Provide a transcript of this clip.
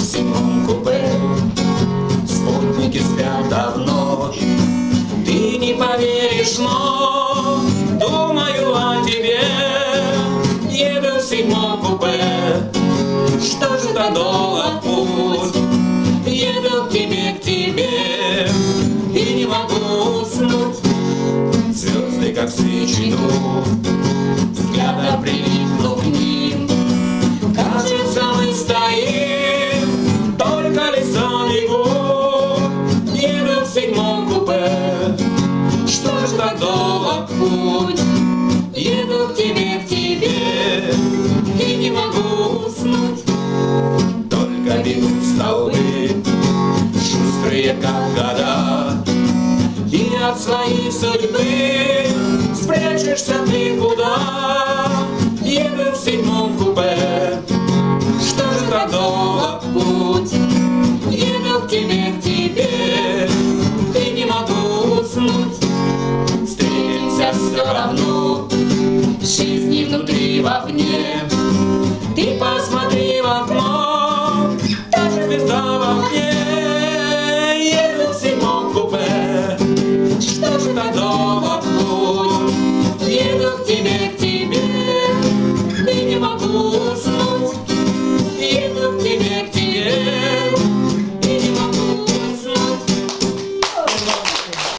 в седьмом купе. Спутники спят давно, ты не поверишь, но думаю о тебе. Еду в седьмом купе, что же так долг путь? Еду к тебе, и не могу уснуть. Звезды, как свечи, идут, взглядом прилипну к ним. Кажется, мы стоим, только лицо бегут. Еду в седьмом купе, что же так долг путь? Еду к тебе, и не могу уснуть. Только бегут столбы, шустрые, как года, и от своей судьбы спрячешься ты куда? Еду в седьмом купе, что же так долг путь? Еду к тебе, и не могу уснуть. Встретимся все равно, жизни внутри, вовне.